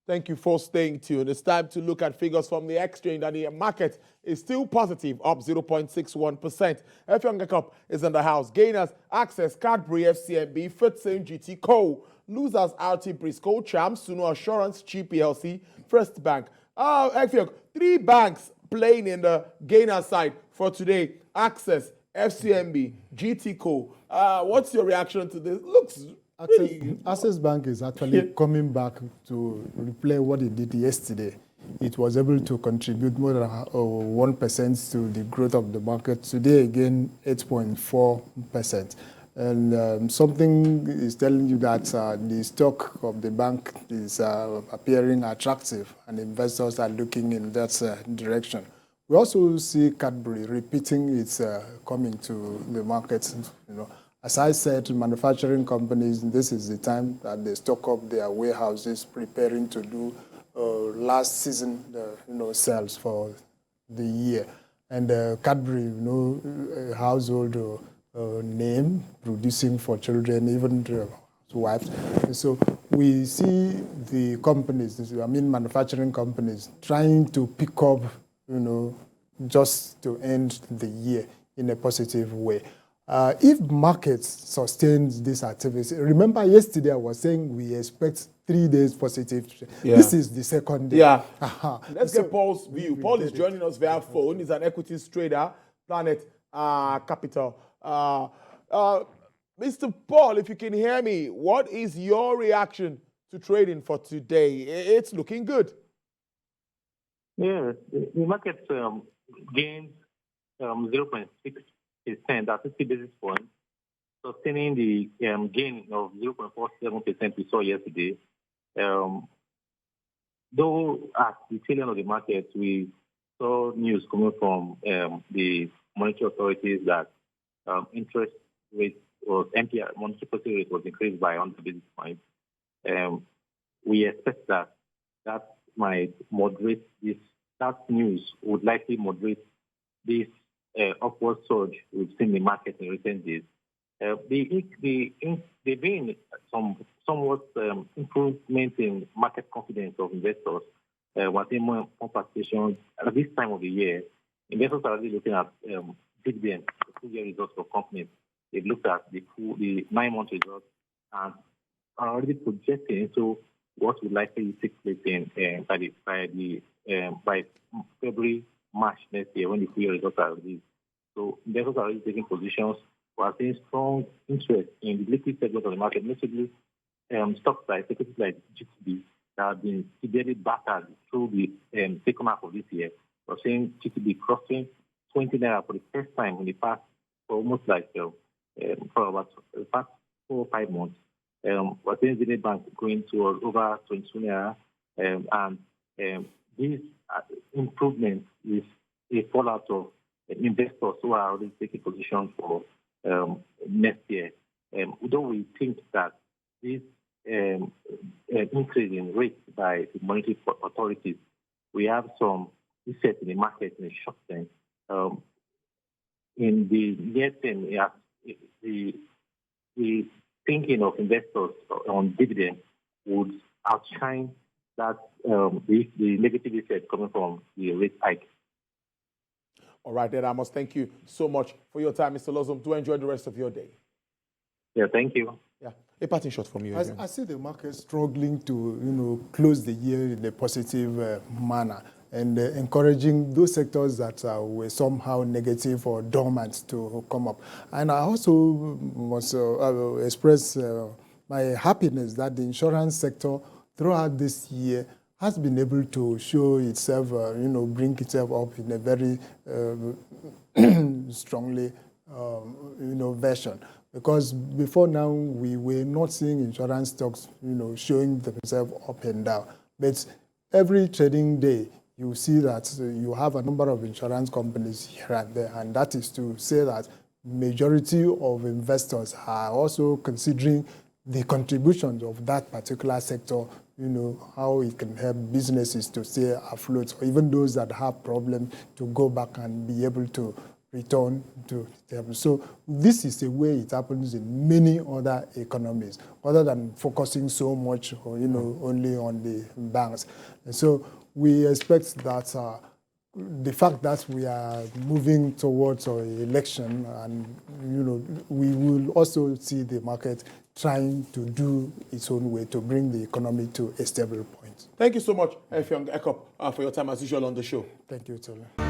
Thank you for staying tuned. It's time to look at figures from the exchange, and the market is still positive, up 0.61%. Effiong Ekop is in the house. Gainers, Access, Cadbury, FCMB, Fitsim, GT Co. Losers, RT Briscoe, Champs, Suno Assurance, GPLC, First Bank. Effiong, 3 banks playing in the gainer side for today. Access, FCMB, GT Co. What's your reaction to this? Looks Access Bank is actually coming back to replay what it did yesterday. It was able to contribute more than 1% to the growth of the market. Today, again, 8.4%. And something is telling you that the stock of the bank is appearing attractive, and investors are looking in that direction. We also see Cadbury repeating its coming to the market. As I said, manufacturing companies, this is the time that they stock up their warehouses, preparing to do last season, sales for the year. And Cadbury, a household name, producing for children, even wives. So we see the companies, manufacturing companies, trying to pick up, just to end the year in a positive way. If markets sustain this activity, remember yesterday I was saying we expect 3 days positive. Yeah. This is the second day. Yeah. Let's get Paul's view. Paul is joining us via phone. He's an equities trader, Planet Capital. Mr. Paul, if you can hear me, what is your reaction to trading for today? It's looking good. Yeah, the market gained 0.6%, that's 50 basis points, sustaining the gain of 0.47% we saw yesterday. Though at the tail end of the market, we saw news coming from the monetary authorities that interest rate or MPR, monetary policy rate, was increased by 100 basis points. We expect that might moderate this. That news would likely moderate this upward surge we've seen in the market in recent days. There's been somewhat improvement in market confidence of investors. We're seeing more participations at this time of the year. Investors are already looking at dividends, the full year results for companies. They've looked at the 9-month results and are already projecting into what would likely take place by February, March next year when the full year results are released. So investors are already taking positions. We are seeing strong interest in the liquid segment of the market, notably stocks like equities like GTB that have been severely battered through the second half of this year. We're seeing GTB crossing 20 naira for the first time in the past, for almost for about the past 4 or 5 months. We're seeing Zenith Bank going to over 22 naira, and this improvement is a fallout of investors who are already taking positions for next year. Although we think that this increase in rates by the monetary authorities, we have some reset in the market in the short term. In the near term, the thinking of investors on dividends would outshine that the negative effect coming from the rate hike. All right, then I must thank you so much for your time, Mr. Lozum. Do enjoy the rest of your day. Yeah, thank you. Yeah, a parting shot from you. I see the market struggling to close the year in a positive manner, and encouraging those sectors that were somehow negative or dormant to come up. And I also must express my happiness that the insurance sector throughout this year has been able to show itself, bring itself up in a very strongly, version. Because before now, we were not seeing insurance stocks, showing themselves up and down. But every trading day, you see that you have a number of insurance companies here and there, and that is to say that majority of investors are also considering the contributions of that particular sector, how it can help businesses to stay afloat, or even those that have problems to go back and be able to return to them. So this is the way it happens in many other economies, other than focusing so much, only on the banks. And so we expect that the fact that we are moving towards an election, and we will also see the market trying to do its own way to bring the economy to a stable point. Thank you so much, Effiong Ekop, for your time as usual on the show. Thank you, Tolu.